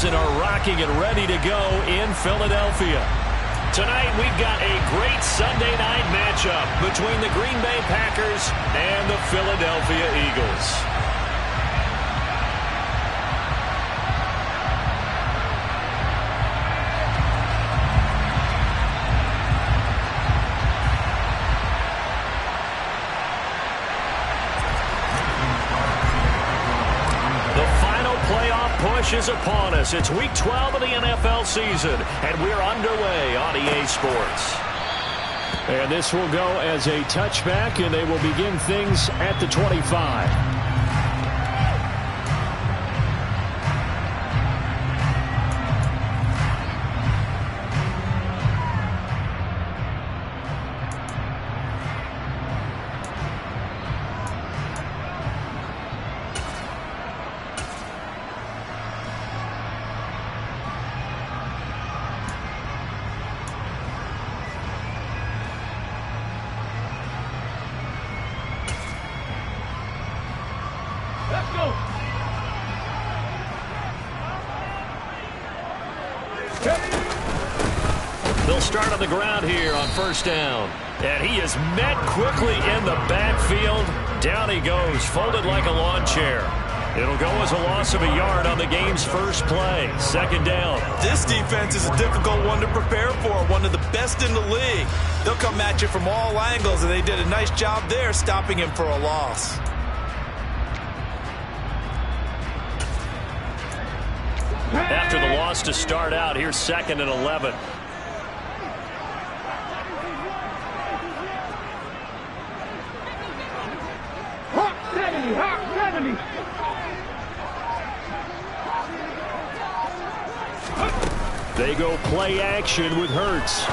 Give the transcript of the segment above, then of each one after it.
and are rocking and ready to go in Philadelphia. Tonight, we've got a great Sunday night matchup between the Green Bay Packers and the Philadelphia Eagles. Is upon us. It's week 12 of the NFL season, and we're underway on EA Sports. And this will go as a touchback, and they will begin things at the 25. They'll start on the ground here on first down. And he is met quickly in the backfield. Down he goes, folded like a lawn chair. It'll go as a loss of a yard on the game's first play. Second down. This defense is a difficult one to prepare for, one of the best in the league. They'll come at you from all angles, and they did a nice job there stopping him for a loss. After the loss to start out, here's 2nd and 11. They go play action with Hurts.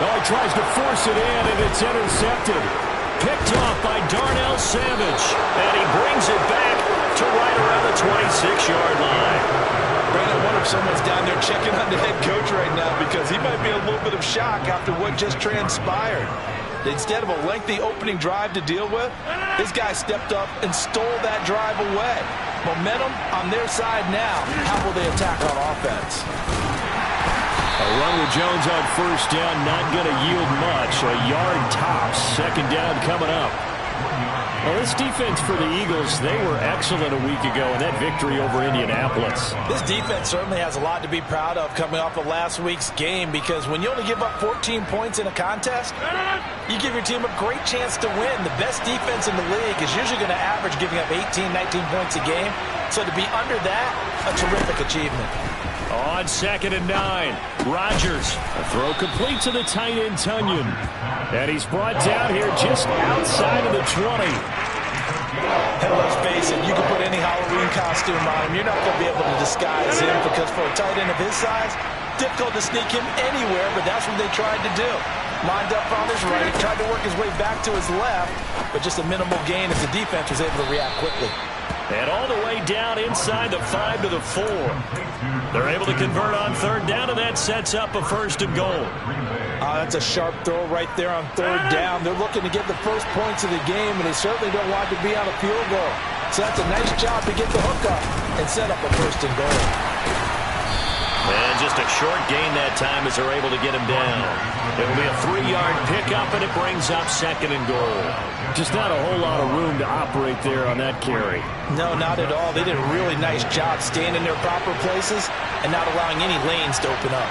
Oh, he tries to force it in, and it's intercepted. Picked off by Darnell Savage. And he brings it back to right around the 26-yard line. Brandon, I wonder if someone's down there checking on the head coach right now, because he might be a little bit of shock after what just transpired. Instead of a lengthy opening drive to deal with, this guy stepped up and stole that drive away. Momentum on their side now. How will they attack on offense? A run with Jones on first down, not going to yield much. A yard tops. Second down coming up. Well, this defense for the Eagles, they were excellent a week ago in that victory over Indianapolis. This defense certainly has a lot to be proud of coming off of last week's game, because when you only give up 14 points in a contest, you give your team a great chance to win. The best defense in the league is usually going to average giving up 18, 19 points a game. So to be under that, a terrific achievement. On 2nd and 9, Rodgers. A throw complete to the tight end, Tunyon. And he's brought down here just outside of the 20. And let's face it, you can put any Halloween costume on him. You're not going to be able to disguise him, because for a tight end of his size, difficult to sneak him anywhere, but that's what they tried to do. Lined up on his right, tried to work his way back to his left, but just a minimal gain as the defense was able to react quickly. And all the way down inside the 5 to the 4. They're able to convert on third down, and that sets up a 1st and goal. That's a sharp throw right there on third down. They're looking to get the first points of the game, and they certainly don't want to be on a field goal. So that's a nice job to get the hook up and set up a 1st and goal. And just a short gain that time as they're able to get him down. It'll be a 3-yard pickup, and it brings up 2nd and goal. Just not a whole lot of room to operate there on that carry. No, not at all. They did a really nice job staying in their proper places and not allowing any lanes to open up.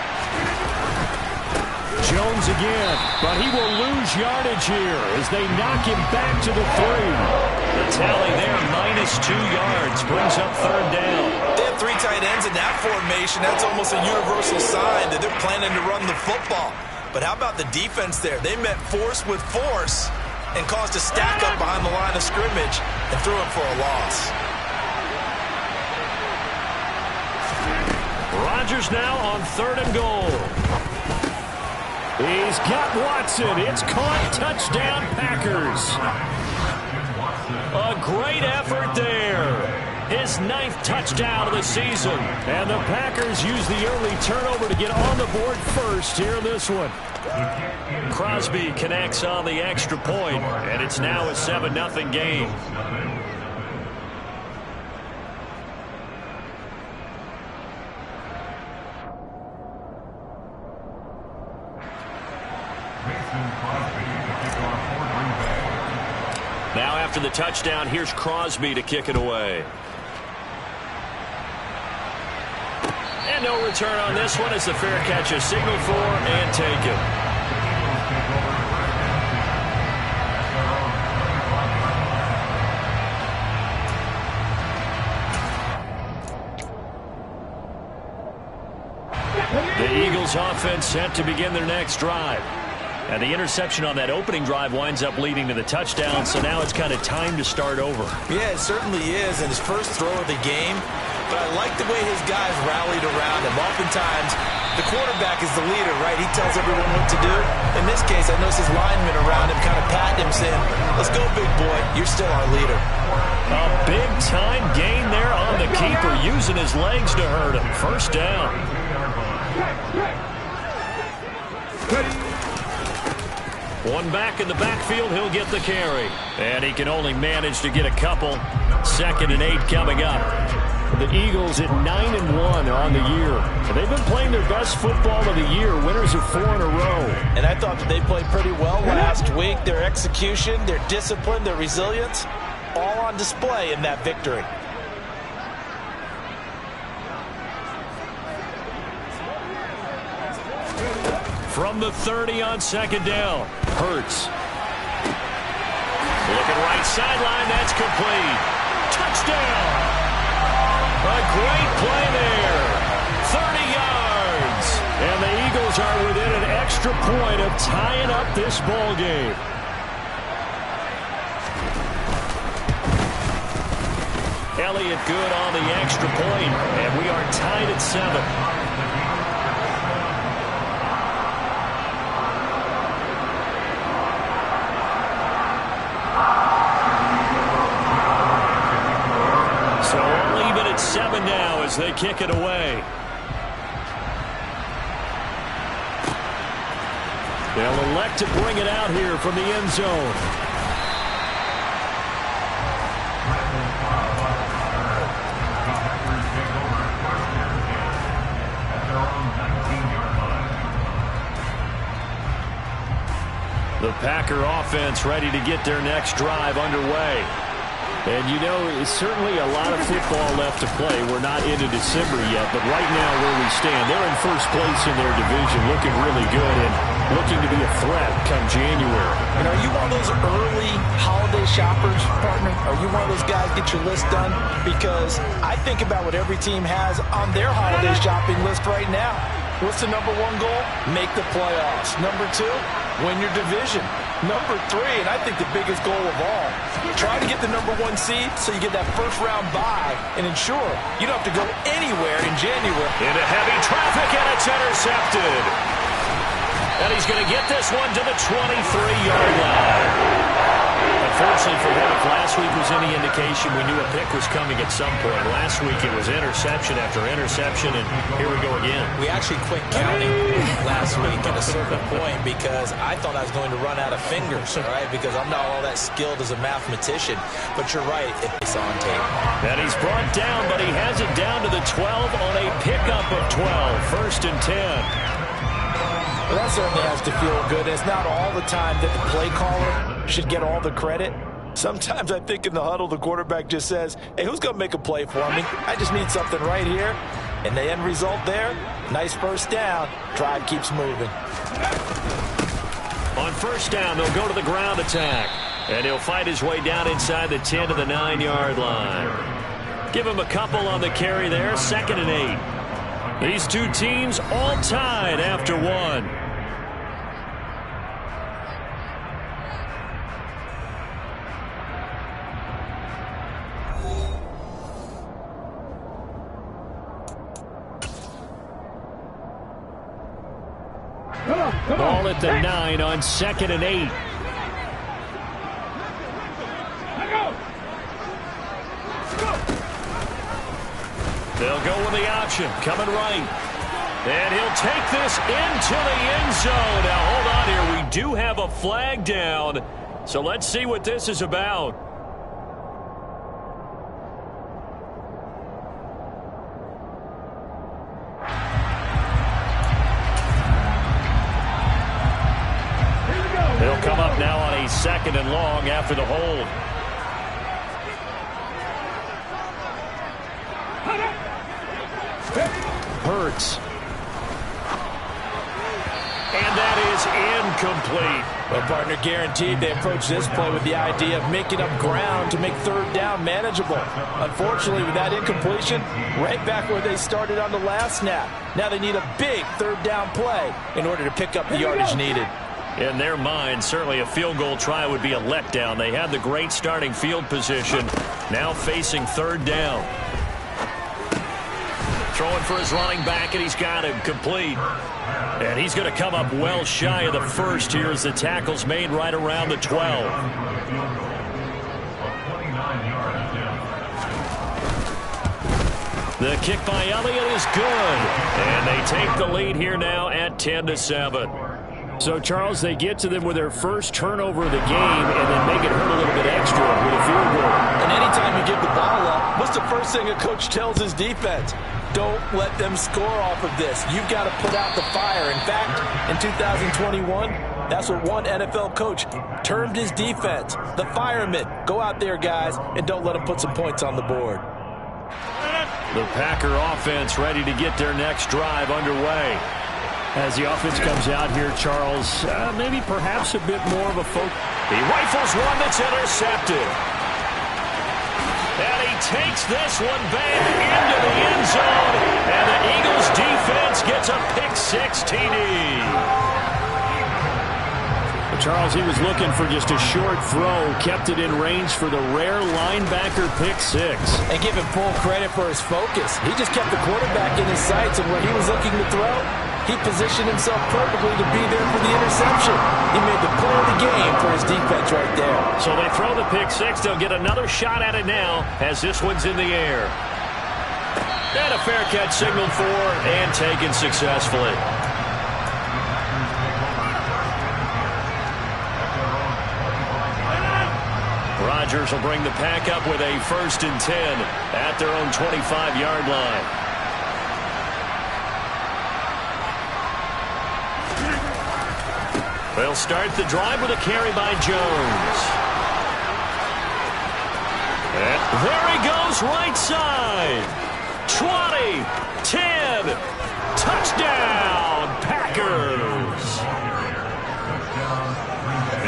Jones again, but he will lose yardage here as they knock him back to the 3. The tally there, -2 yards, brings up third down. They have 3 tight ends in that formation. That's almost a universal sign that they're planning to run the football. But how about the defense there? They met force with force and caused a stack up behind the line of scrimmage and threw him for a loss. Rodgers now on 3rd and goal. He's got Watson. It's caught. Touchdown, Packers. A great effort there. His 9th touchdown of the season. And the Packers use the early turnover to get on the board first here in this one. Crosby connects on the extra point, and it's now a 7-0 game. after the touchdown. Here's Crosby to kick it away. And no return on this one as the fair catch is signaled for and taken. The Eagles offense set to begin their next drive. And the interception on that opening drive winds up leading to the touchdown, so now it's kind of time to start over. Yeah, it certainly is, and his first throw of the game. But I like the way his guys rallied around him. Oftentimes, the quarterback is the leader, right? He tells everyone what to do. In this case, I noticed his linemen around him kind of patting him, saying, let's go, big boy. You're still our leader. A big-time gain there on the keeper, using his legs to hurt him. First down. One back in the backfield, he'll get the carry. And he can only manage to get a couple. 2nd and 8 coming up. The Eagles at 9-1 on the year. And they've been playing their best football of the year, winners of 4 in a row. And I thought that they played pretty well last week. Their execution, their discipline, their resilience, all on display in that victory. From the 30 on 2nd down, Hurts. Looking right sideline, that's complete. Touchdown! A great play there. 30 yards. And the Eagles are within an extra point of tying up this ball game. Elliott good on the extra point, and we are tied at 7. Now as they kick it away. They'll elect to bring it out here from the end zone. The Packer offense ready to get their next drive underway. And, you know, it's certainly a lot of football left to play. We're not into December yet, but right now where we stand, they're in first place in their division, looking really good and looking to be a threat come January. And are you one of those early holiday shoppers, partner? Are you one of those guys get your list done? Because I think about what every team has on their holiday shopping list right now. What's the number 1 goal? Make the playoffs. Number 2, win your division. Number 3, and I think the biggest goal of all, try to get the number 1 seed so you get that first-round bye and ensure you don't have to go anywhere in January. Into heavy traffic, and it's intercepted. And he's going to get this one to the 23-yard line. Unfortunately for him, if last week was any indication, we knew a pick was coming at some point. Last week it was interception after interception, and here we go again. We actually quit counting last week at a certain point because I thought I was going to run out of fingers, right? Because I'm not all that skilled as a mathematician. But you're right, it's on tape. And he's brought down, but he has it down to the 12 on a pickup of 12. 1st and 10. Well, that certainly has to feel good. It's not all the time that the play caller should get all the credit. Sometimes I think in the huddle, the quarterback just says, hey, who's going to make a play for me? I just need something right here. And the end result there, nice first down. Drive keeps moving. On 1st down, they'll go to the ground attack. And he'll fight his way down inside the 10 to the 9-yard line. Give him a couple on the carry there. 2nd and 8. These two teams all tied after 1. Ball at the 9 on 2nd and 8. They'll go with the option, coming right. And he'll take this into the end zone. Now, hold on here. We do have a flag down. So let's see what this is about. He'll come up now on a 2nd and long after the hold. Hurts. And that is incomplete. Well, partner, guaranteed they approach this play with the idea of making up ground to make third down manageable. Unfortunately, with that incompletion, right back where they started on the last snap. Now they need a big third down play in order to pick up the yardage needed. In their mind, certainly a field goal try would be a letdown. They had the great starting field position, now facing third down. Throwing for his running back, and he's got him complete. And he's going to come up well shy of the first here as the tackle's made right around the 12. The kick by Elliott is good. And they take the lead here now at 10-7. So, Charles, they get to them with their first turnover of the game and then make it hurt a little bit extra with a field goal. And anytime you give the ball up, what's the first thing a coach tells his defense? Don't let them score off of this. You've got to put out the fire. In fact, in 2021, that's what one NFL coach termed his defense. The firemen. Go out there, guys, and don't let them put some points on the board. The Packer offense ready to get their next drive underway. As the offense comes out here, Charles, maybe perhaps a bit more of a focus. He rifles one that's intercepted. And he takes this one back into the end zone. And the Eagles defense gets a pick-6 TD. Charles, he was looking for just a short throw, kept it in range for the rare linebacker pick-6. And give him full credit for his focus. He just kept the quarterback in his sights, and when he was looking to throw, he positioned himself perfectly to be there for the interception. He made the play of the game for his defense right there. So they throw the pick-6. They'll get another shot at it now as this one's in the air. And a fair catch signaled for and taken successfully. Rodgers will bring the Pack up with a 1st and 10 at their own 25-yard line. They'll start the drive with a carry by Jones. And there he goes, right side. 20, 10, touchdown, Packers.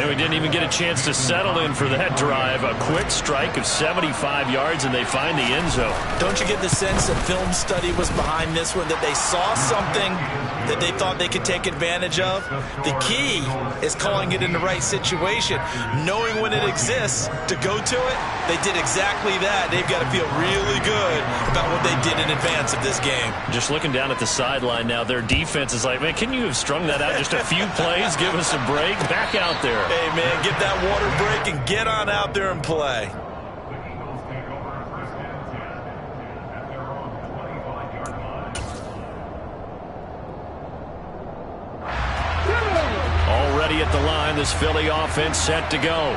And we didn't even get a chance to settle in for that drive. A quick strike of 75 yards, and they find the end zone. Don't you get the sense a film study was behind this one, that they saw something that they thought they could take advantage of? The key is calling it in the right situation, knowing when it exists to go to it. They did exactly that. They've got to feel really good about what they did in advance of this game. Just looking down at the sideline now, their defense is like, man, can you have strung that out just a few plays? Give us a break. Back out there. Hey, man, get that water break and get on out there and play. Already at the line, this Philly offense set to go.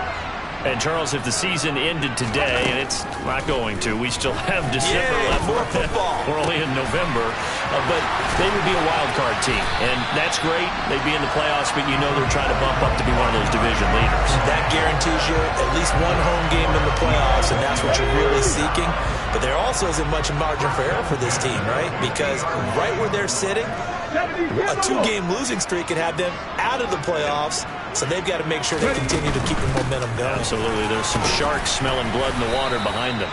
And, Charles, if the season ended today, and it's not going to, we still have December left. More football. We're only in November. But they would be a wild card team. And that's great. They'd be in the playoffs, but you know they're trying to bump up to be one of those division leaders. That guarantees you at least one home game in the playoffs, and that's what you're really seeking. But there also isn't much margin for error for this team, right? Because right where they're sitting, a 2-game losing streak could have them out of the playoffs. So they've got to make sure they continue to keep the momentum going. Absolutely. There's some sharks smelling blood in the water behind them.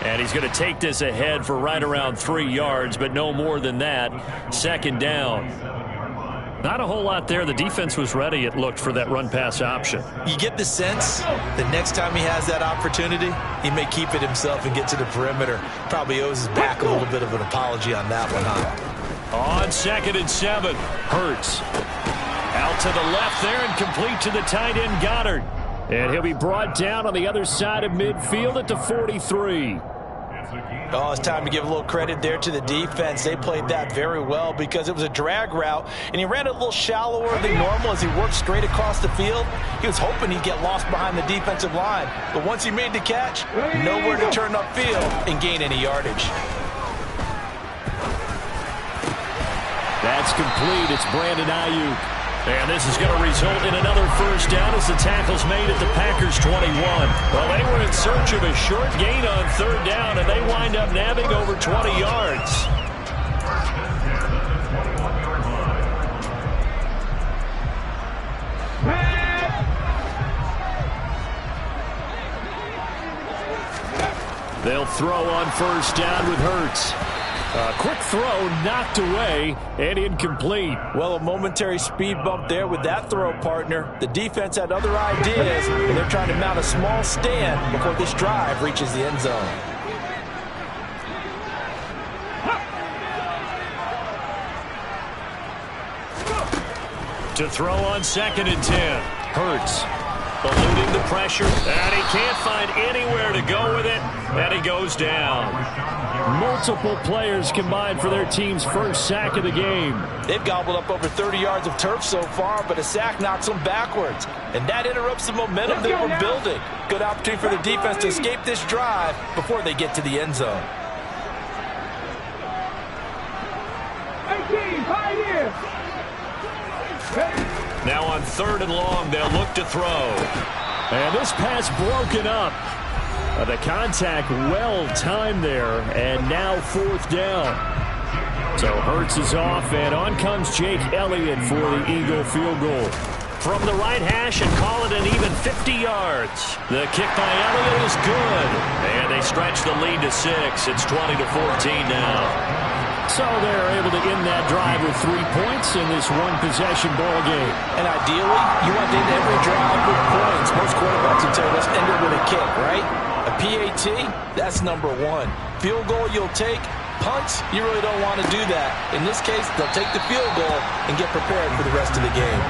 And he's going to take this ahead for right around 3 yards, but no more than that. 2nd down. Not a whole lot there. The defense was ready, it looked, for that run-pass option. You get the sense that next time he has that opportunity, he may keep it himself and get to the perimeter. Probably owes his back a little bit of an apology on that one, huh? On 2nd and 7, Hurts. Out to the left there and complete to the tight end, Goddard. And he'll be brought down on the other side of midfield at the 43. Oh, it's time to give a little credit there to the defense. They played that very well because it was a drag route, and he ran a little shallower than normal as he worked straight across the field. He was hoping he'd get lost behind the defensive line. But once he made the catch, nowhere to turn upfield and gain any yardage. That's complete. It's Brandon Ayuk. And this is going to result in another 1st down as the tackle's made at the Packers' 21. Well, they were in search of a short gain on 3rd down, and they wind up nabbing over 20 yards. They'll throw on first down with Hurts. A quick throw knocked away and incomplete. Well, a momentary speed bump there with that throw, partner. The defense had other ideas, and they're trying to mount a small stand before this drive reaches the end zone. To throw on 2nd and 10. Hurts eluding the pressure, and he can't find anywhere to go with it, and he goes down. Multiple players combined for their team's first sack of the game. They've gobbled up over 30 yards of turf so far, but a sack knocks them backwards, and that interrupts the momentum they were building. Good opportunity for the defense to escape this drive before they get to the end zone. 18, pioneer. Now on 3rd and long, they'll look to throw. And this pass broken up. The contact well timed there, and now 4th down. So Hurts is off, and on comes Jake Elliott for the Eagle field goal. From the right hash and call it an even 50 yards. The kick by Elliott is good. And they stretch the lead to 6. It's 20-14 now. So they're able to end that drive with 3 points in this one-possession ball game. And ideally, you want to end every drive with points. Most quarterbacks would tell us end it with a kick, right? A PAT, that's number 1. Field goal you'll take. Punts, you really don't want to do that. In this case, they'll take the field goal and get prepared for the rest of the game.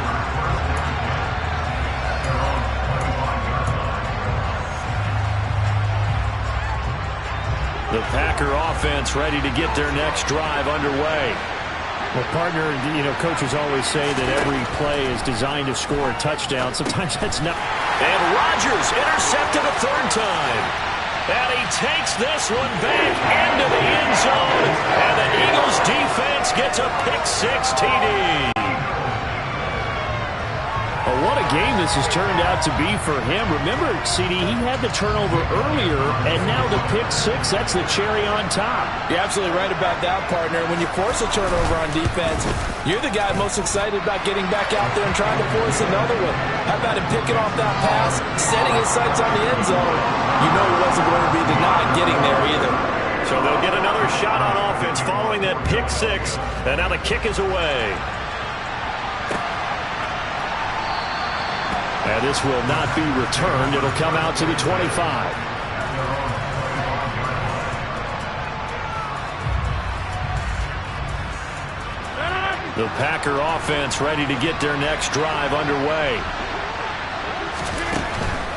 The Packer offense ready to get their next drive underway. Well, partner, coaches always say that every play is designed to score a touchdown. Sometimes that's not. And Rodgers intercepted a 3rd time. And he takes this one back into the end zone. And the Eagles defense gets a pick-6 TD. Well, what a game this has turned out to be for him. Remember, CD, he had the turnover earlier, and now the pick-6, that's the cherry on top. You're absolutely right about that, partner. When you force a turnover on defense, you're the guy most excited about getting back out there and trying to force another one. How about him picking off that pass, setting his sights on the end zone? You know he wasn't going to be denied getting there either. So they'll get another shot on offense following that pick-6, and now the kick is away. And this will not be returned. It'll come out to the 25. The Packer offense ready to get their next drive underway.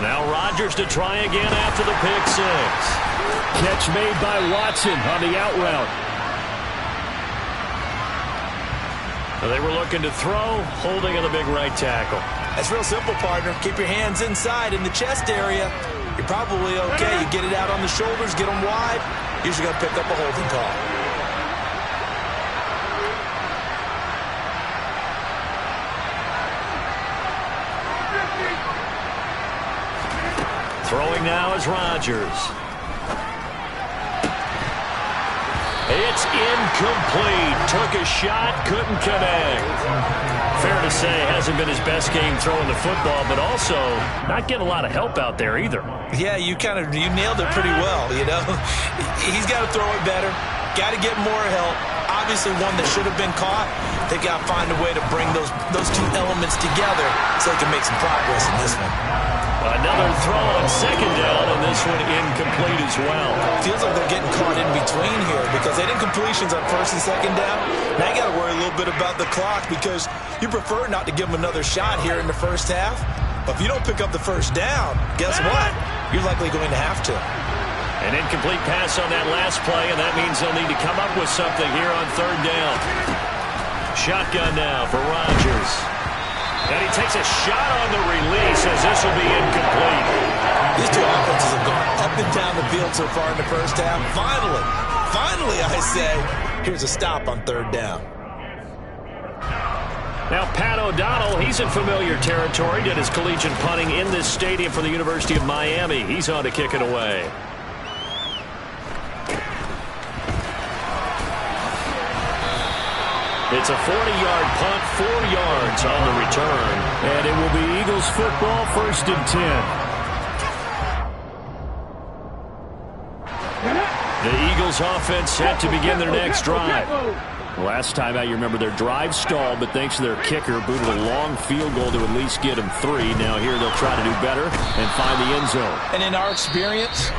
Now Rodgers to try again after the pick-6. Catch made by Watson on the out route. They were looking to throw, holding on the big right tackle. That's real simple, partner. Keep your hands inside in the chest area. You're probably okay. You get it out on the shoulders, get them wide. Usually going to pick up a holding call. Throwing now is Rodgers. It's incomplete. Took a shot, couldn't connect. Fair to say, hasn't been his best game throwing the football, but also not getting a lot of help out there either. Yeah, you nailed it pretty well, He's got to throw it better, got to get more help. Obviously one that should have been caught. They got to find a way to bring those two elements together so they can make some progress in this one. Another throw on 2nd down, and this one incomplete as well. Feels like they're getting caught in between here because they did completions on 1st and 2nd down. Now you got to worry a little bit about the clock because you prefer not to give them another shot here in the first half. But if you don't pick up the 1st down, guess what? You're likely going to have to. An incomplete pass on that last play, and that means they'll need to come up with something here on 3rd down. Shotgun now for Rodgers. And he takes a shot on the release as this will be incomplete. These two offenses have gone up and down the field so far in the first half. Finally, I say, here's a stop on 3rd down. Now Pat O'Donnell, he's in familiar territory. Did his collegiate punting in this stadium for the University of Miami. He's on to kick it away. It's a 40-yard punt, 4 yards on the return. And it will be Eagles football, 1st and 10. The Eagles offense set to begin their next drive. Last time out, you remember their drive stalled, but thanks to their kicker, booted a long field goal to at least get them 3. Now here they'll try to do better and find the end zone. And in our experience,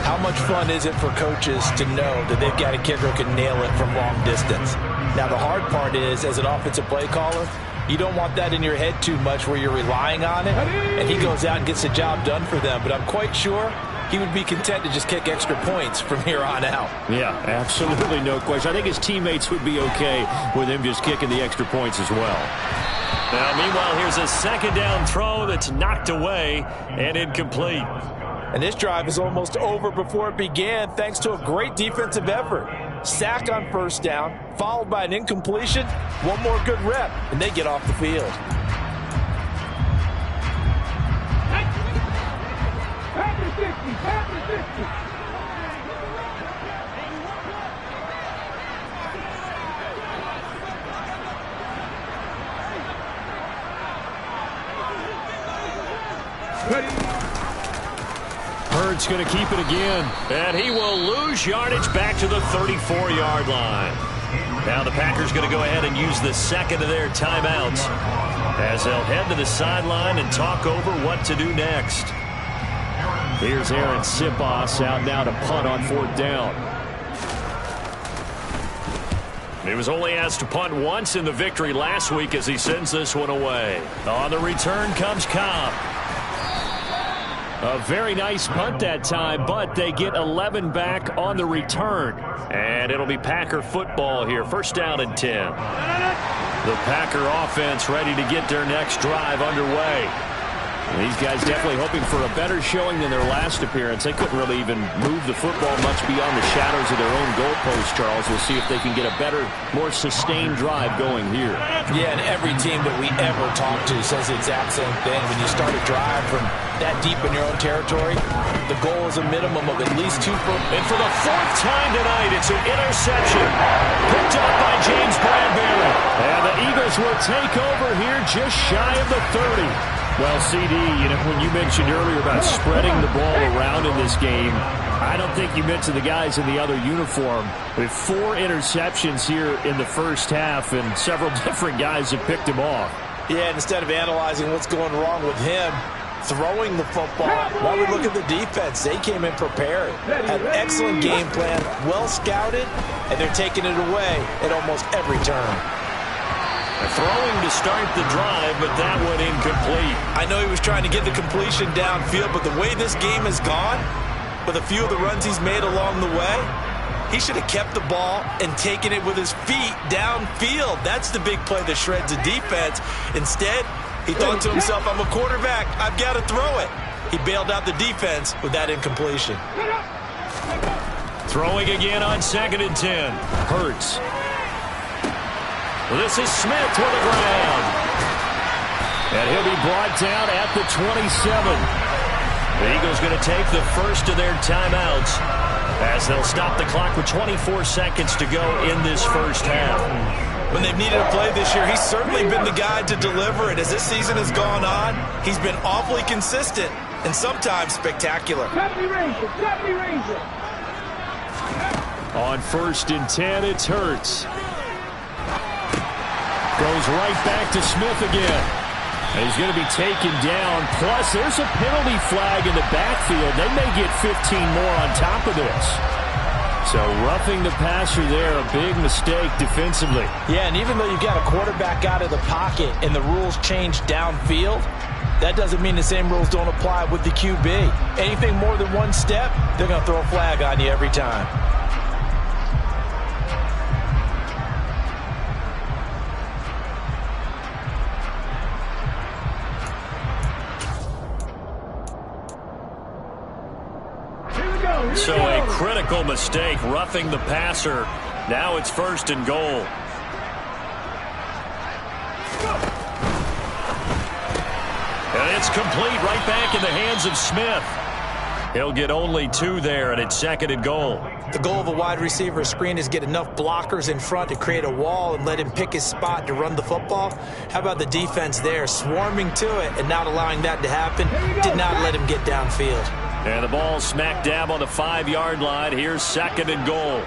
how much fun is it for coaches to know that they've got a kicker who can nail it from long distance? Now the hard part is, as an offensive play caller, you don't want that in your head too much where you're relying on it, and he goes out and gets the job done for them. But I'm quite sure he would be content to just kick extra points from here on out. Yeah, absolutely no question. I think his teammates would be okay with him just kicking the extra points as well. Now, meanwhile, here's a 2nd down throw that's knocked away and incomplete. And this drive is almost over before it began thanks to a great defensive effort. Sack on 1st down, followed by an incompletion, one more good rep, and they get off the field. Hurts going to keep it again. And he will lose yardage back to the 34-yard line. Now the Packers going to go ahead and use the 2nd of their timeouts as they'll head to the sideline and talk over what to do next. Here's Aaron Sipos out now to punt on 4th down. He was only asked to punt once in the victory last week as he sends this one away. On the return comes Cobb. A very nice punt that time, but they get 11 back on the return. And it'll be Packer football here. 1st down and 10. The Packer offense ready to get their next drive underway. These guys definitely hoping for a better showing than their last appearance. They couldn't really even move the football much beyond the shadows of their own goalpost, Charles. We'll see if they can get a better, more sustained drive going here. Yeah, and every team that we ever talk to says the exact same thing. When you start a drive from that deep in your own territory, the goal is a minimum of at least 2 for. And for the 4th time tonight, it's an interception. Picked up by James Bradbury. And the Eagles will take over here just shy of the 30. Well, CD, when you mentioned earlier about spreading the ball around in this game, I don't think you mentioned the guys in the other uniform. With 4 interceptions here in the first half, and several different guys have picked him off. Yeah, instead of analyzing what's going wrong with him, throwing the football, while we look at the defense, they came in prepared. Had an excellent game plan, well scouted, and they're taking it away at almost every turn. Throwing to start the drive, but that one incomplete. I know he was trying to get the completion downfield, but the way this game has gone, with a few of the runs he's made along the way, he should have kept the ball and taken it with his feet downfield. That's the big play that shreds the defense. Instead, he thought to himself, I'm a quarterback, I've got to throw it. He bailed out the defense with that incompletion. Throwing again on 2nd and 10. Hurts. This is Smith to the ground. And he'll be brought down at the 27. The Eagles going to take the 1st of their timeouts as they'll stop the clock with 24 seconds to go in this first half. When they've needed a play this year, he's certainly been the guy to deliver it. As this season has gone on, he's been awfully consistent and sometimes spectacular. On 1st and 10, it's Hurts. Goes right back to Smith again. And he's going to be taken down. Plus, there's a penalty flag in the backfield. They may get 15 more on top of this. So roughing the passer there, a big mistake defensively. Yeah, and even though you've got a quarterback out of the pocket and the rules change downfield, that doesn't mean the same rules don't apply with the QB. Anything more than one step, they're going to throw a flag on you every time. So a critical mistake, roughing the passer. Now it's 1st and goal. And it's complete, right back in the hands of Smith. He'll get only 2 there, and it's 2nd and goal. The goal of a wide receiver screen is get enough blockers in front to create a wall and let him pick his spot to run the football. How about the defense there, swarming to it and not allowing that to happen? Did not let him get downfield. And the ball smack dab on the 5-yard line. Here's 2nd and goal.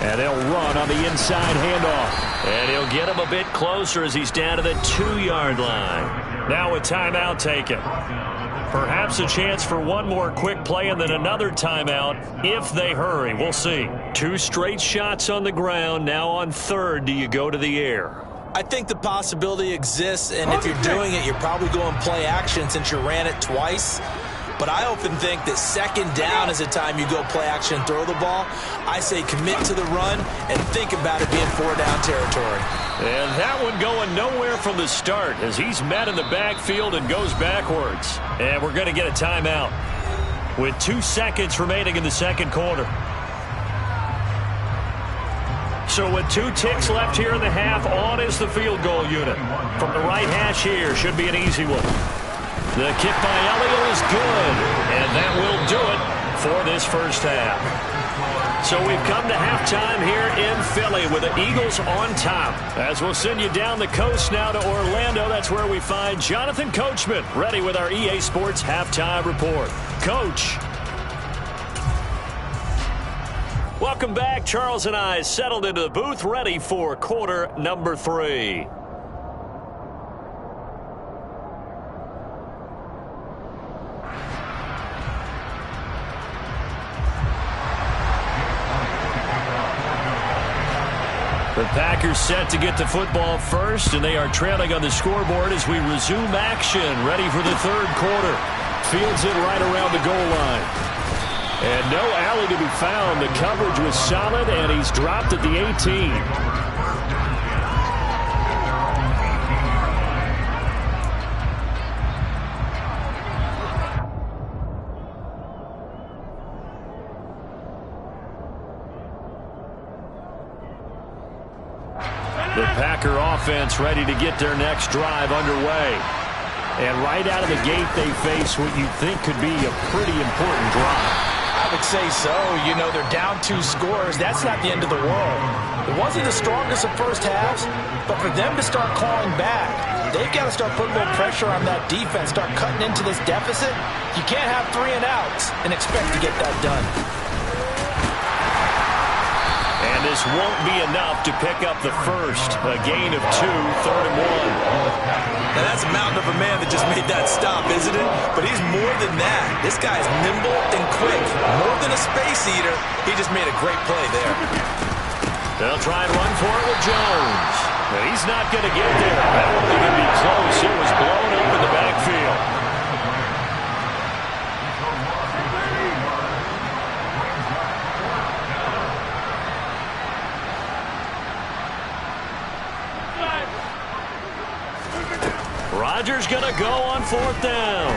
And they'll run on the inside handoff. And he'll get him a bit closer as he's down to the 2-yard line. Now a timeout taken. Perhaps a chance for one more quick play and then another timeout if they hurry. We'll see. 2 straight shots on the ground. Now on 3rd, do you go to the air? I think the possibility exists, and if you're doing it, you're probably going play action since you ran it twice. But I often think that 2nd down is the time you go play action and throw the ball. I say commit to the run and think about it being 4-down territory. And that one going nowhere from the start as he's met in the backfield and goes backwards. And we're going to get a timeout with 2 seconds remaining in the 2nd quarter. So with 2 ticks left here in the half, on is the field goal unit. From the right hash here, should be an easy one. The kick by Elliott is good, and that will do it for this first half. So we've come to halftime here in Philly with the Eagles on top. As we'll send you down the coast now to Orlando, that's where we find Jonathan Coachman, ready with our EA Sports Halftime Report. Coach. Welcome back. Charles and I settled into the booth, ready for quarter number 3. The Packers set to get the football first, and they are trailing on the scoreboard as we resume action, ready for the 3rd quarter. Fields it right around the goal line. And no alley to be found. The coverage was solid, and he's dropped at the 18. The Packer offense ready to get their next drive underway. And right out of the gate, they face what you think could be a pretty important drive. I would say so. You know, they're down 2 scores. That's not the end of the world. It wasn't the strongest of first halves, but for them to start clawing back, they've got to start putting a little pressure on that defense, start cutting into this deficit. You can't have 3 and outs and expect to get that done. And this won't be enough to pick up the first. A gain of 2, 3rd and 1. Now that's a mountain of a man that just made that stop, isn't it? But he's more than that. This guy's nimble and quick. More than a space eater. He just made a great play there. They'll try and run for it with Jones. But he's not going to get there. That wasn't going to be close. It was blown up in the backfield. Rodgers going to go on 4th down.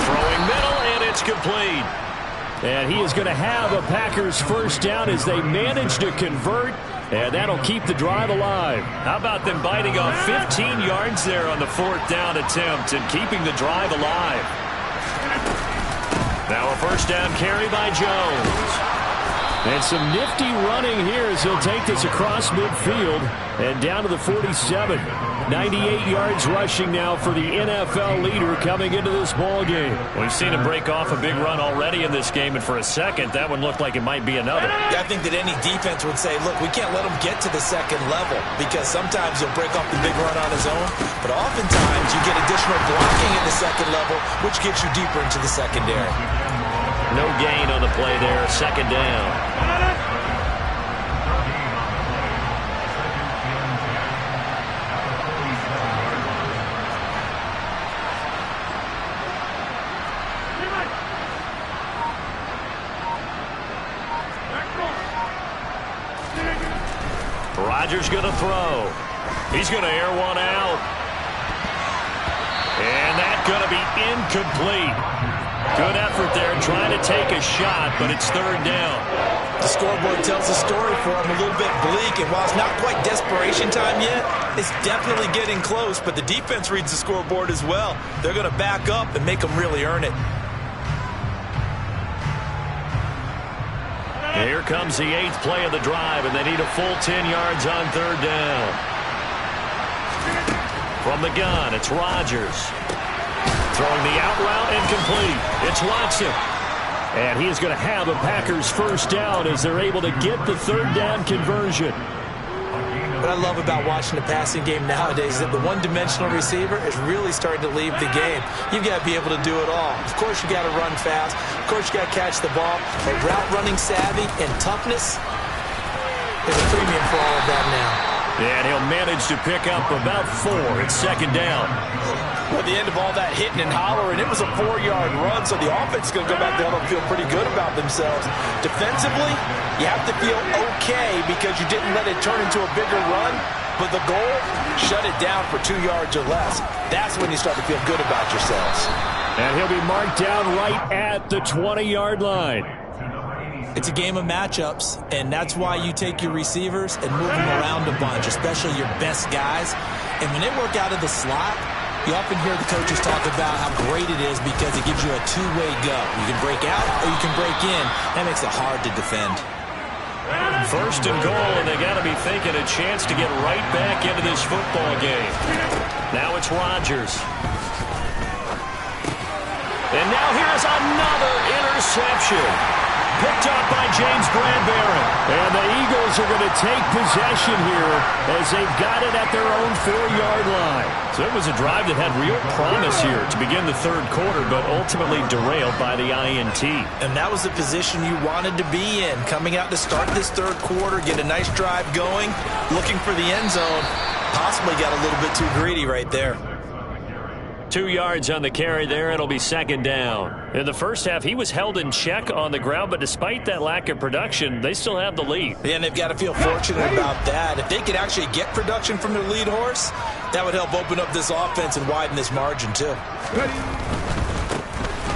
Throwing middle, and it's complete. And he is going to have a Packers first down as they manage to convert, and that'll keep the drive alive. How about them biting off 15 yards there on the 4th down attempt and keeping the drive alive? Now a first down carry by Jones. And some nifty running here as he'll take this across midfield and down to the 47. 98 yards rushing now for the NFL leader coming into this ball game. We've seen him break off a big run already in this game, and for a second, that one looked like it might be another. Yeah, I think that any defense would say, look, we can't let him get to the 2nd level because sometimes he'll break off the big run on his own, but oftentimes you get additional blocking at the 2nd level, which gets you deeper into the secondary. No gain on the play there, 2nd down. Rodgers going to throw. He's going to air one out. And that's going to be incomplete. Good effort there trying to take a shot, but it's third down. The scoreboard tells the story for him, a little bit bleak, and while it's not quite desperation time yet, it's definitely getting close, but the defense reads the scoreboard as well. They're going to back up and make them really earn it. Here comes the 8th play of the drive, and they need a full 10 yards on third down. From the gun, it's Rodgers. Throwing the out route incomplete. It's Watson. And he is going to have a Packers first down as they're able to get the third down conversion. What I love about watching the passing game nowadays is that the one-dimensional receiver is really starting to leave the game. You've got to be able to do it all. Of course, you've got to run fast. Of course, you've got to catch the ball. But route running savvy and toughness is a premium for all of that now. And he'll manage to pick up about 4. It's second down. At the end of all that hitting and hollering, it was a 4-yard run, so the offense is going to go back there and feel pretty good about themselves. Defensively, you have to feel okay because you didn't let it turn into a bigger run, but the goal, shut it down for 2 yards or less. That's when you start to feel good about yourselves. And he'll be marked down right at the 20-yard line. It's a game of matchups, and that's why you take your receivers and move them around a bunch, especially your best guys. And when they work out of the slot, you often hear the coaches talk about how great it is because it gives you a two-way go. You can break out or you can break in. That makes it hard to defend. First and goal, and they got to be thinking a chance to get right back into this football game. Now it's Rodgers. And now here's another interception. Picked up by James Bradbury. And the Eagles are going to take possession here as they've got it at their own 4-yard line. So it was a drive that had real promise here to begin the third quarter, but ultimately derailed by the INT. And that was the position you wanted to be in. Coming out to start this third quarter, get a nice drive going, looking for the end zone. Possibly got a little bit too greedy right there. 2 yards on the carry there. It'll be second down. In the first half, he was held in check on the ground, but despite that lack of production, they still have the lead. Yeah, and they've got to feel fortunate about that. If they could actually get production from their lead horse, that would help open up this offense and widen this margin, too.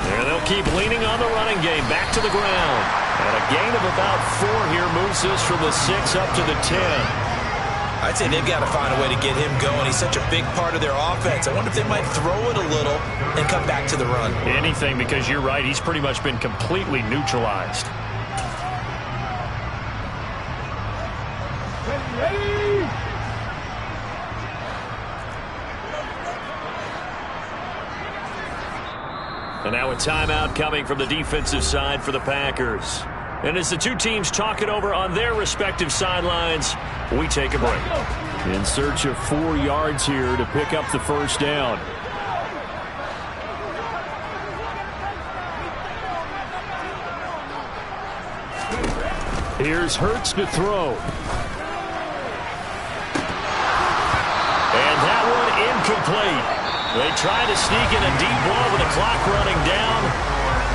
There, they'll keep leaning on the running game. Back to the ground. And a gain of about 4 here moves this from the 6 up to the 10. I'd say they've got to find a way to get him going. He's such a big part of their offense. I wonder if they might throw it a little and come back to the run. Anything, because you're right. He's pretty much been completely neutralized. And now a timeout coming from the defensive side for the Packers. And as the two teams talk it over on their respective sidelines, we take a break. In search of 4 yards here to pick up the first down. Here's Hurts to throw. And that one incomplete. They try to sneak in a deep ball with the clock running down,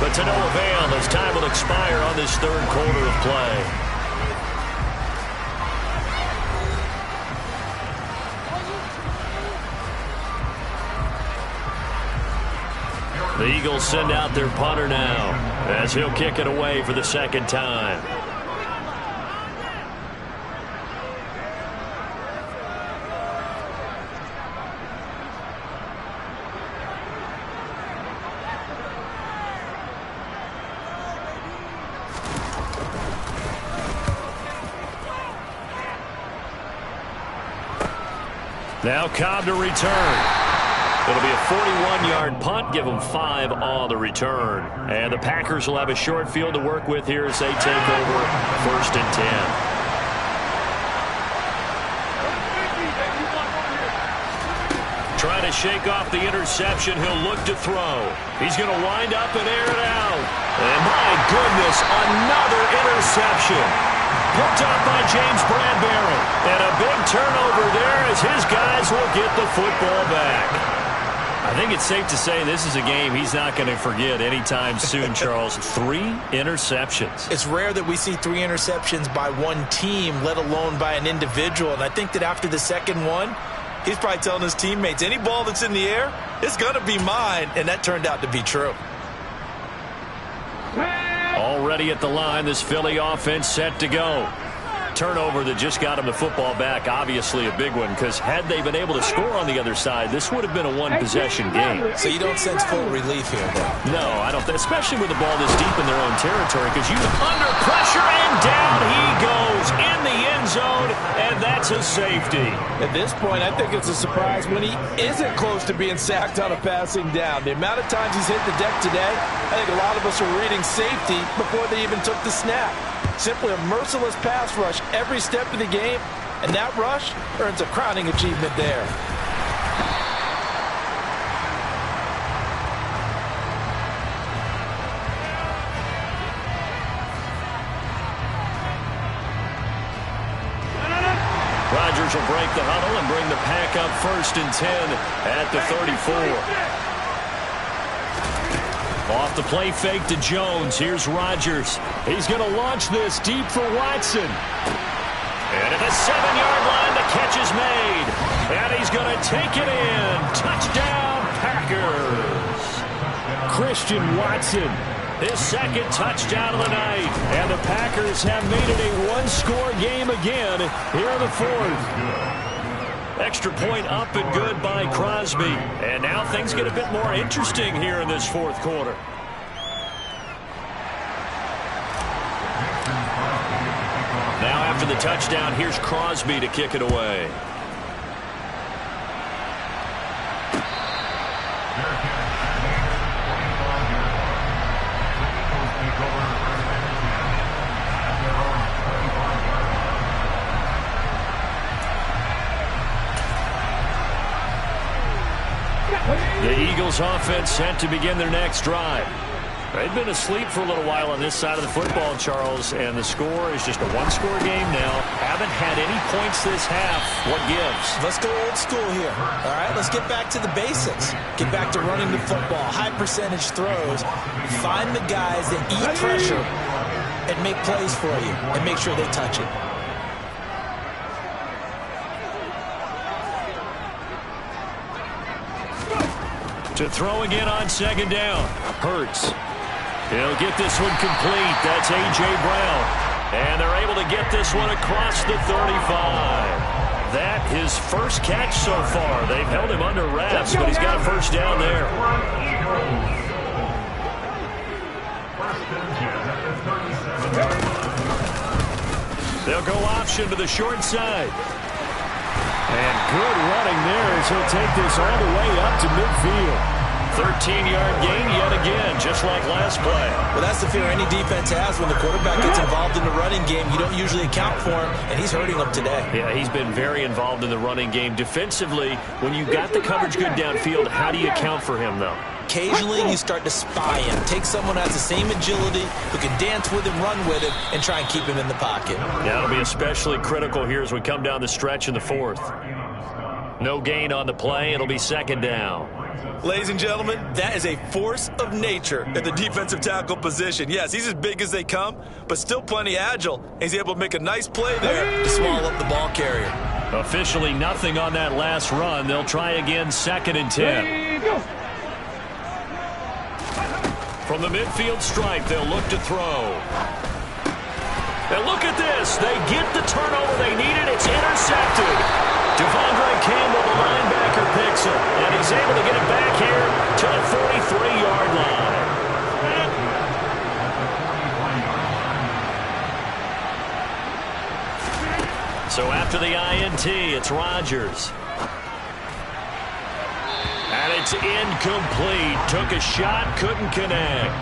but to no avail as time will expire on this third quarter of play. The Eagles send out their punter now as he'll kick it away for the second time. Now Cobb to return. It'll be a 41-yard punt. Give them 5 on the return. And the Packers will have a short field to work with here as they take over first and 10. Trying to shake off the interception. He'll look to throw. He's going to wind up and air it out. And my goodness, another interception. Picked up by James Bradbury. And a big turnover there as his guys will get the football back. I think it's safe to say this is a game he's not going to forget anytime soon, Charles. 3 interceptions. It's rare that we see 3 interceptions by one team, let alone by an individual. And I think that after the second one, he's probably telling his teammates, any ball that's in the air, it's going to be mine. And that turned out to be true. ready at the line. This Philly offense set to go. Turnover that just got him the football back. Obviously a big one, because had they been able to score on the other side, this would have been a one-possession game. So you don't sense full relief here, though? No, I don't. Especially with the ball this deep in their own territory, because you under pressure, and down he goes in the end zone, and that's a safety. At this point, I think it's a surprise when he isn't close to being sacked on a passing down. The amount of times he's hit the deck today, I think a lot of us are reading safety before they even took the snap. Simply a merciless pass rush every step of the game, and that rush earns a crowning achievement there. Rodgers will break the huddle and bring the pack up 1st and 10 at the 34. Off the play fake to Jones. Here's Rodgers. He's going to launch this deep for Watson. And at the 7-yard line, the catch is made. And he's going to take it in. Touchdown, Packers. Christian Watson, his 2nd touchdown of the night. And the Packers have made it a one-score game again here in the 4th. Extra point up and good by Crosby. And now things get a bit more interesting here in this 4th quarter. Now after the touchdown, here's Crosby to kick it away. The Eagles offense set to begin their next drive. They've been asleep for a little while on this side of the football, Charles, and the score is just a one-score game now. Haven't had any points this half. What gives? Let's go old school here. All right, let's get back to the basics. Get back to running the football, high percentage throws. Find the guys that eat pressure and make plays for you and make sure they touch it. To throw again on 2nd down. Hurts. He'll get this one complete. That's A.J. Brown. And they're able to get this one across the 35. That his first catch so far. They've held him under wraps, but he's got a 1st down there. They'll go option to the short side. And good running there as he'll take this all the way up to midfield. 13-yard gain yet again, just like last play. Well, that's the fear any defense has when the quarterback gets involved in the running game. You don't usually account for him, and he's hurting them today. Yeah, he's been very involved in the running game. Defensively, when you got the coverage good downfield, how do you account for him, though? Occasionally, you start to spy him. Take someone who has the same agility, who can dance with him, run with him, and try and keep him in the pocket. Yeah, it'll be especially critical here as we come down the stretch in the 4th. No gain on the play. It'll be 2nd down. Ladies and gentlemen, that is a force of nature at the defensive tackle position. Yes, he's as big as they come, but still plenty agile. He's able to make a nice play there to swallow up the ball carrier. Officially nothing on that last run. They'll try again 2nd and 10. From the midfield stripe, they'll look to throw. And look at this. They get the turnover they needed. It's intercepted. Devondre Campbell, the linebacker, picks it. And he's able to get it back here to the 43-yard line. So after the INT, it's Rodgers. And it's incomplete. Took a shot, couldn't connect.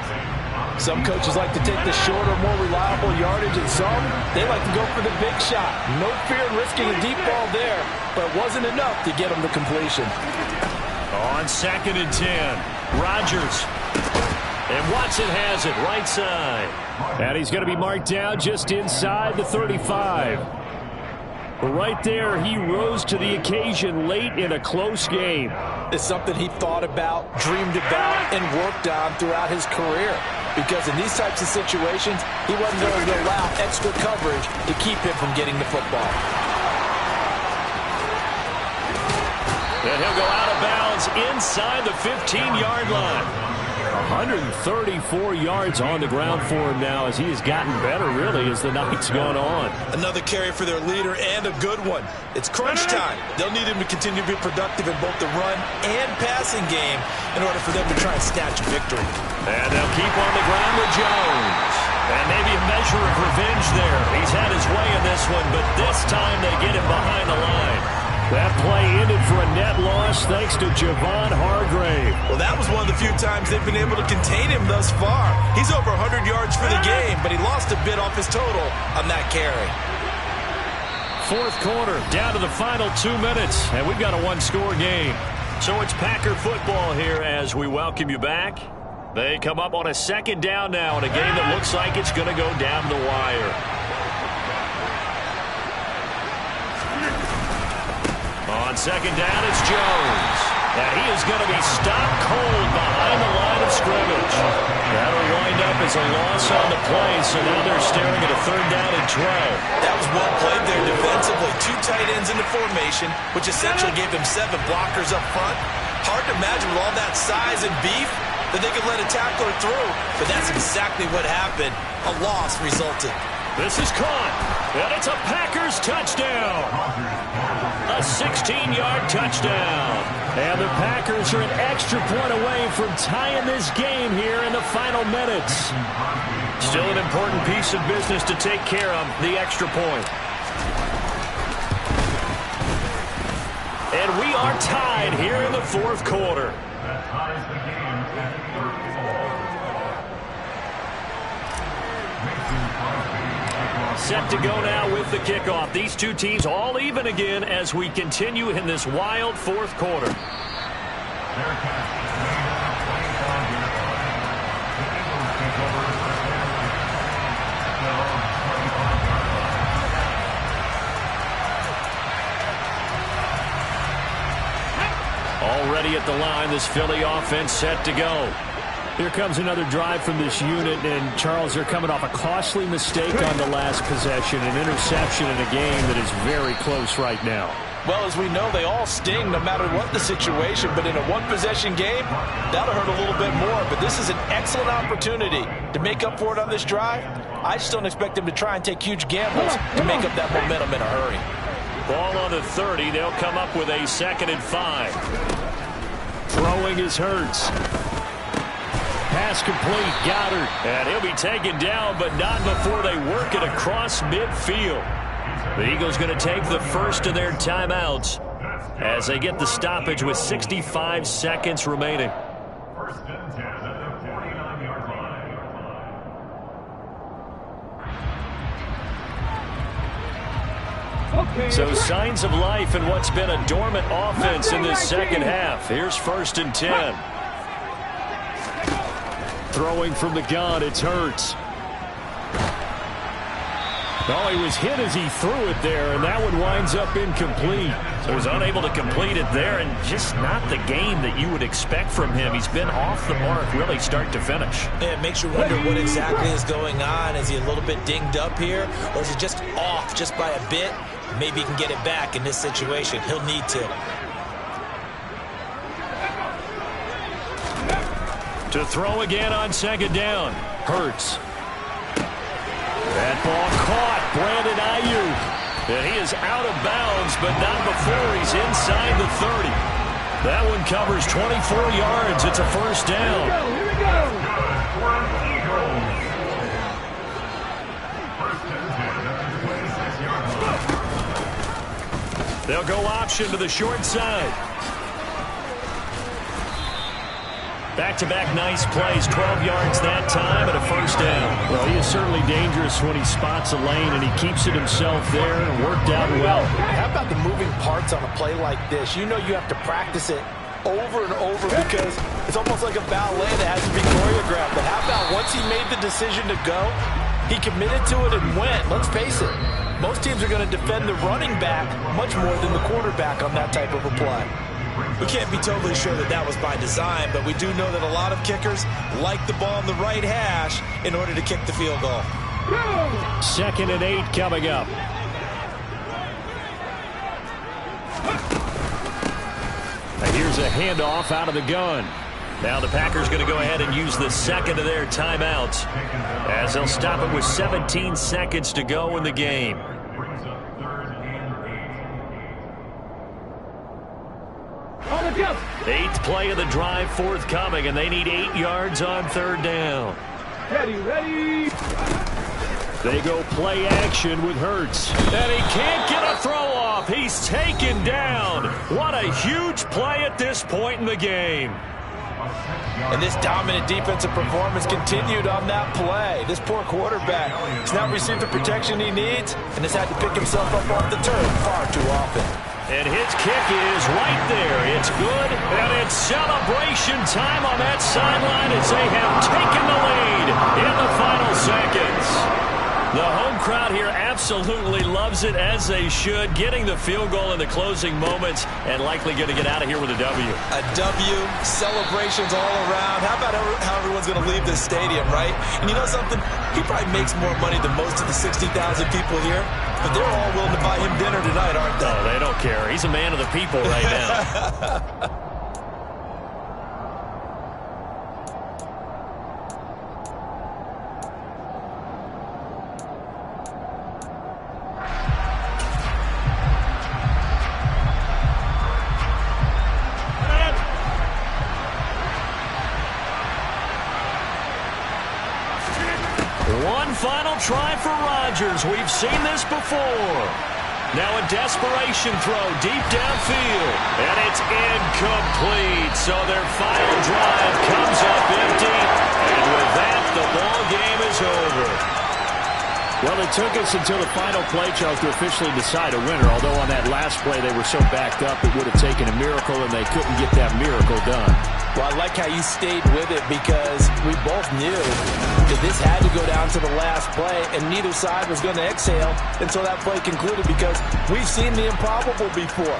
Some coaches like to take the shorter, more reliable yardage, and some, they like to go for the big shot. No fear in risking a deep ball there, but it wasn't enough to get them the completion. On 2nd and 10, Rodgers. And Watson has it right side. And he's going to be marked down just inside the 35. But right there, he rose to the occasion late in a close game. It's something he thought about, dreamed about, and worked on throughout his career. Because in these types of situations, he wasn't going to allow extra coverage to keep him from getting the football. And he'll go out of bounds inside the 15-yard line. 134 yards on the ground for him now as he has gotten better, really, as the night's gone on. Another carry for their leader and a good one. It's crunch time. They'll need him to continue to be productive in both the run and passing game in order for them to try and snatch a victory. And they'll keep on the ground with Jones. And maybe a measure of revenge there. He's had his way in this one, but this time they get him behind the line. That play ended for a net loss thanks to Javon Hargrave. Well, that was one of the few times they've been able to contain him thus far. He's over 100 yards for the game, but he lost a bit off his total on that carry. Fourth quarter, down to the final 2 minutes, and we've got a one-score game. So it's Packer football here as we welcome you back. They come up on a second down now in a game that looks like it's going to go down the wire. On second down, it's Jones. And he is going to be stopped cold behind the line of scrimmage. That'll wind up as a loss on the play, so now they're staring at a third down and 12. That was well played there defensively. 2 tight ends into formation, which essentially gave him 7 blockers up front. Hard to imagine with all that size and beef that they could let a tackler through, but that's exactly what happened. A loss resulted. This is caught, and it's a Packers touchdown. A 16-yard touchdown. And the Packers are an extra point away from tying this game here in the final minutes. Still an important piece of business to take care of, the extra point. And we are tied here in the fourth quarter. Set to go now with the kickoff. These two teams all even again as we continue in this wild fourth quarter. Already at the line, this Philly offense set to go. Here comes another drive from this unit, and Charles, they're coming off a costly mistake on the last possession, an interception in a game that is very close right now. Well, as we know, they all sting no matter what the situation, but in a one-possession game, that'll hurt a little bit more. But this is an excellent opportunity to make up for it on this drive. I just don't expect them to try and take huge gambles to make up that momentum in a hurry. Ball on the 30. They'll come up with a 2nd and 5. Throwing is Hurts. Pass complete, Goddard. And he'll be taken down, but not before they work it across midfield. The Eagles going to take the first of their timeouts as they get the stoppage with 65 seconds remaining. First and 10 at the 49-yard line. Okay. So signs of life in what's been a dormant offense in this second half. Here's 1st and 10. Throwing from the gun, it's Hurts. Oh, he was hit as he threw it there, and that one winds up incomplete. So he's unable to complete it there, and just not the game that you would expect from him. He's been off the mark really start to finish. Yeah, it makes you wonder what exactly is going on. Is he a little bit dinged up here, or is he just off just by a bit? Maybe he can get it back in this situation. He'll need to. To throw again on 2nd down. Hurts. That ball caught. Brandon Ayuk. And he is out of bounds, but not before he's inside the 30. That one covers 24 yards. It's a 1st down. Here we go. They'll go option to the short side. Back-to-back nice plays, 12 yards that time and a 1st down. Well, he is certainly dangerous when he spots a lane, and he keeps it himself there and worked out well. How about the moving parts on a play like this? You know you have to practice it over and over because it's almost like a ballet that has to be choreographed. But how about once he made the decision to go, he committed to it and went. Let's face it, most teams are going to defend the running back much more than the quarterback on that type of a play. We can't be totally sure that that was by design, but we do know that a lot of kickers like the ball in the right hash in order to kick the field goal. 2nd and 8 coming up. And here's a handoff out of the gun. Now the Packers going to go ahead and use the second of their timeouts as they'll stop it with 17 seconds to go in the game. Brings up 3rd and 8. On the jump. 8th play of the drive forthcoming, and they need 8 yards on 3rd down. Ready. They go play action with Hurts. And he can't get a throw off. He's taken down. What a huge play at this point in the game. And this dominant defensive performance continued on that play. This poor quarterback has not received the protection he needs and has had to pick himself up off the turf far too often. And his kick is right there. It's good, and it's celebration time on that sideline as they have taken the lead in the final seconds. The home crowd here absolutely loves it, as they should, getting the field goal in the closing moments and likely going to get out of here with a W. A W, celebrations all around. How about how everyone's going to leave this stadium, right? And you know something? He probably makes more money than most of the 60,000 people here, but they're all willing to buy him dinner tonight, aren't they? Oh, they don't care. He's a man of the people right now. One final try for Rodgers. We've seen this before. Now a desperation throw deep downfield. And it's incomplete. So their final drive comes up empty. And with that, the ball game is over. Well, it took us until the final play, Charles, to officially decide a winner. Although on that last play they were so backed up, it would have taken a miracle, and they couldn't get that miracle done. Well, I like how you stayed with it, because we both knew that this had to go down to the last play, and neither side was going to exhale until that play concluded, because we've seen the improbable before.